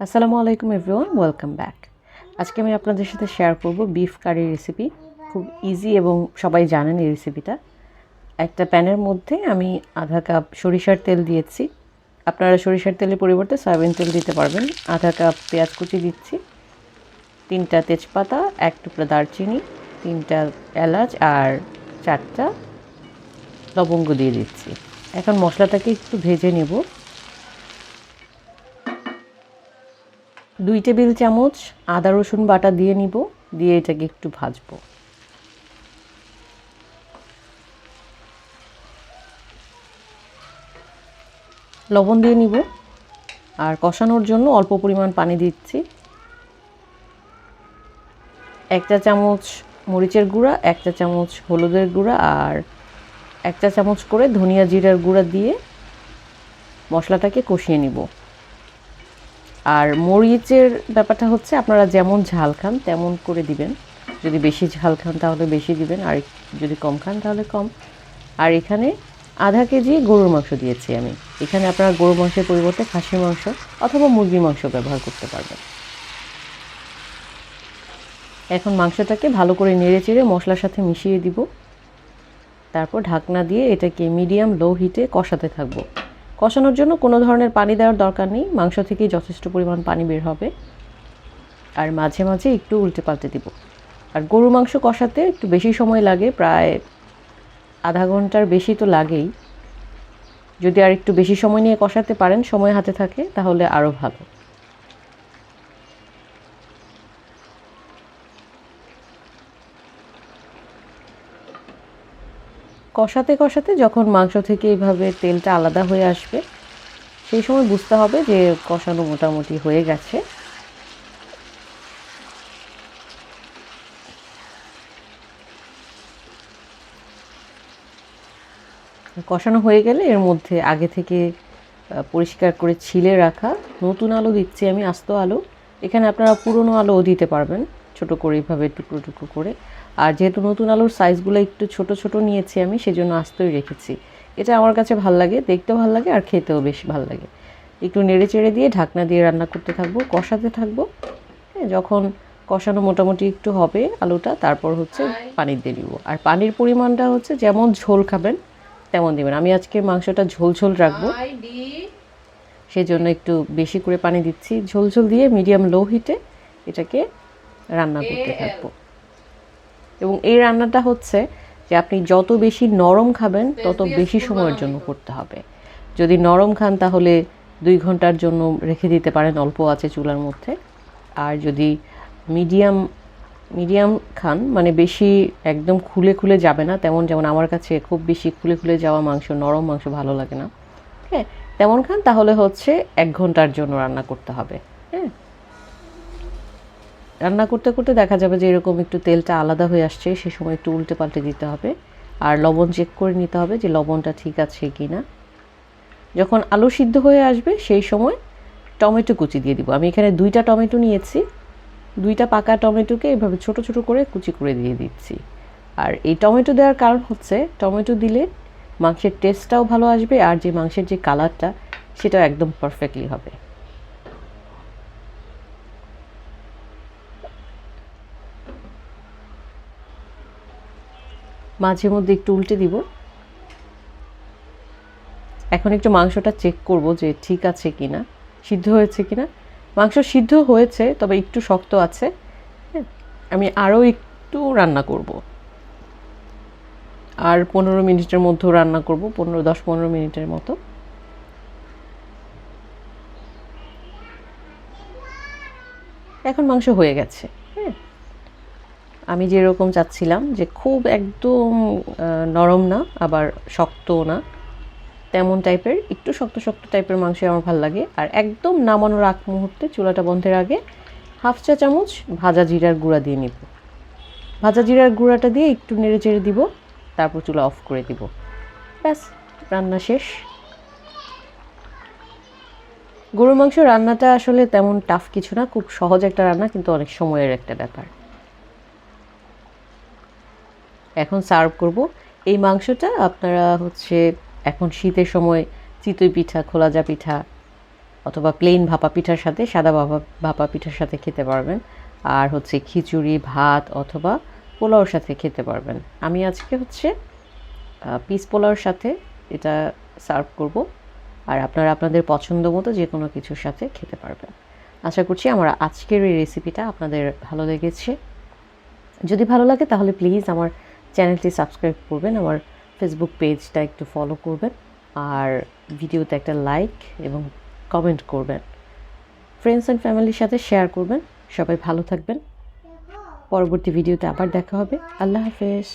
আসসালামু আলাইকুম everyone, welcome back. আজকে আমি আপনাদের সাথে শেয়ার করব বিফ কারি রেসিপি। খুব ইজি এবং সবাই জানেন এই রেসিপিটা। একটা প্যানের মধ্যে আমি আধা কাপ সরিষার তেল দিয়েছি। আপনারা সরিষার তেলের পরিবর্তে সয়াবিন তেল দিতে পারবেন। আধা কাপ পেঁয়াজ কুচি দিচ্ছি, 3টা তেজপাতা, 1 টুকরা দারচিনি, 3টা এলাচ আর 4টা লবঙ্গ দিয়ে দিচ্ছি। এখন মশলাটাকে একটু ভেজে নেব। 2 টেবিল চামচ আদা রসুন বাটা দিয়ে নিব, দিয়ে এটাকে একটু ভাজবো। লবণ দিয়ে নিব আর কষানোর জন্য অল্প পরিমাণ পানি দিচ্ছি। 1 চা চামচ মরিচের গুঁড়া, 1 চা চামচ হলুদের গুঁড়া আর 1 চা চামচ করে ধনিয়া জিরার গুঁড়া দিয়ে মশলাটাকে কষিয়ে নিব। আর মরিচের ব্যাপারটা হচ্ছে আপনারা যেমন ঝাল খান তেমন করে দিবেন। যদি বেশি ঝাল খান তাহলে বেশি দিবেন, আর যদি কম খান তাহলে কম। আর এখানে আধা কেজি গরুর মাংস দিয়েছি আমি। এখানে আপনারা গরুর মাংসের পরিবর্তে খাসির মাংস অথবা মুরগির মাংস ব্যবহার করতে পারবেন। এখন মাংসটাকে ভালো করে নেড়ে চেড়ে মশলার সাথে মিশিয়ে দিব। তারপর ঢাকনা দিয়ে এটাকে মিডিয়াম লো হিটে কষাতে থাকবো। কষানোর জন্য কোনো ধরনের পানি দেওয়ার দরকার নেই, মাংস থেকেই যথেষ্ট পরিমাণ পানি বের হবে। আর মাঝে মাঝে একটু উল্টে পাল্টে দিব। আর গরুর মাংস কষাতে একটু বেশি সময় লাগে, প্রায় আধা ঘন্টার বেশি তো লাগেই। যদি আর একটু বেশি সময় নিয়ে কষাতে পারেন, সময় হাতে থাকে, তাহলে আরও ভালো। কষাতে কষাতে যখন মাংস থেকে এইভাবে তেলটা আলাদা হয়ে আসবে, সেই সময় বুঝতে হবে যে কষানো মোটামুটি হয়ে গেছে। কষানো হয়ে গেলে এর মধ্যে আগে থেকে পরিষ্কার করে ছিলে রাখা নতুন আলু দিচ্ছি আমি, আস্ত আলু। এখানে আপনারা পুরনো আলুও দিতে পারবেন, ছোট করে এইভাবে টুকরো টুকরো করে। আর যেহেতু নতুন আলুর সাইজগুলো একটু ছোট ছোট নিয়েছি আমি, সেজন্য আস্তই রেখেছি। এটা আমার কাছে ভাল লাগে, দেখতেও ভাল লাগে আর খেতেও বেশ ভাল লাগে। একটু নেড়ে চেড়ে দিয়ে ঢাকনা দিয়ে রান্না করতে থাকবো, কষাতে থাকবো। হ্যাঁ, যখন কষানো মোটামুটি একটু হবে আলুটা, তারপর হচ্ছে পানি দিয়ে দিব। আর পানির পরিমাণটা হচ্ছে যেমন ঝোল খাবেন তেমন দিবেন। আমি আজকে মাংসটা ঝোল ঝোল রাখবো, সেজন্য একটু বেশি করে পানি দিচ্ছি। ঝোল ঝোল দিয়ে মিডিয়াম লো হিটে এটাকে রান্না করতে থাকবো। এবং এই রান্নাটা হচ্ছে যে আপনি যত বেশি নরম খাবেন তত বেশি সময়ের জন্য করতে হবে। যদি নরম খান তাহলে 2 ঘন্টার জন্য রেখে দিতে পারেন অল্প আছে চুলার মধ্যে। আর যদি মিডিয়াম মিডিয়াম খান, মানে বেশি একদম খুলে খুলে যাবে না তেমন, যেমন আমার কাছে খুব বেশি খুলে খুলে যাওয়া মাংস, নরম মাংস ভালো লাগে না, হ্যাঁ, তেমন খান, তাহলে হচ্ছে 1 ঘন্টার জন্য রান্না করতে হবে। হ্যাঁ, রান্না করতে করতে দেখা যাবে যে এরকম একটু তেলটা আলাদা হয়ে আসছে, সে সময় একটু উল্টে পাল্টে দিতে হবে। আর লবণ চেক করে নিতে হবে যে লবণটা ঠিক আছে কি না। যখন আলু সিদ্ধ হয়ে আসবে সেই সময় টমেটো কুচি দিয়ে দিব। আমি এখানে 2টা টমেটো নিয়েছি, 2টা পাকা টমেটোকে এভাবে ছোট ছোট করে কুচি করে দিয়ে দিচ্ছি। আর এই টমেটো দেওয়ার কারণ হচ্ছে টমেটো দিলে মাংসের টেস্টটাও ভালো আসবে, আর যে মাংসের যে কালারটা সেটাও একদম পারফেক্টলি হবে। মাঝে মধ্যে একটু উল্টে দিব। এখন একটু মাংসটা চেক করব যে ঠিক আছে কিনা, সিদ্ধ হয়েছে কিনা। মাংস সিদ্ধ হয়েছে, তবে একটু শক্ত আছে। আমি আরও একটু রান্না করব, আর 15 মিনিটের মধ্যেও রান্না করব, 10-15 মিনিটের মতো। এখন মাংস হয়ে গেছে। হ্যাঁ, আমি যেরকম চাচ্ছিলাম যে খুব একদম নরম না আবার শক্তও না, তেমন টাইপের, একটু শক্ত শক্ত টাইপের মাংস আমার ভালো লাগে। আর একদম নামানোর আগ মুহূর্তে চুলাটা বন্ধের আগে 1/2 চা চামচ ভাজা জিরার গুঁড়া দিয়ে নিব। ভাজা জিরার গুঁড়াটা দিয়ে একটু নেড়ে চেড়ে দিব, তারপর চুলা অফ করে দিব। ব্যাস, রান্না শেষ। গরুর মাংস রান্নাটা আসলে তেমন টাফ কিছু না, খুব সহজ একটা রান্না, কিন্তু অনেক সময়ের একটা ব্যাপার। এখন সার্ভ করব। এই মাংসটা আপনারা হচ্ছে এখন শীতের সময় চিতই পিঠা, খোলাজা পিঠা অথবা প্লেন ভাপা পিঠার সাথে, সাদা ভাপা পিঠার সাথে খেতে পারবেন। আর হচ্ছে খিচুড়ি, ভাত অথবা পোলাওর সাথে খেতে পারবেন। আমি আজকে হচ্ছে পিস পোলাওর সাথে এটা সার্ভ করব। আর আপনারা আপনাদের পছন্দ মতো যে কোনো কিছুর সাথে খেতে পারবেন। আশা করছি আমার আজকের এই রেসিপিটা আপনাদের ভালো লেগেছে। যদি ভালো লাগে তাহলে প্লিজ আমার চ্যানেলটি সাবস্ক্রাইব করবেন, আমার ফেসবুক পেজটা একটু ফলো করবেন, আর ভিডিওতে একটা লাইক এবং কমেন্ট করবেন। ফ্রেন্ডস অ্যান্ড ফ্যামিলির সাথে শেয়ার করবেন। সবাই ভালো থাকবেন। পরবর্তী ভিডিওতে আবার দেখা হবে। আল্লাহ হাফেজ।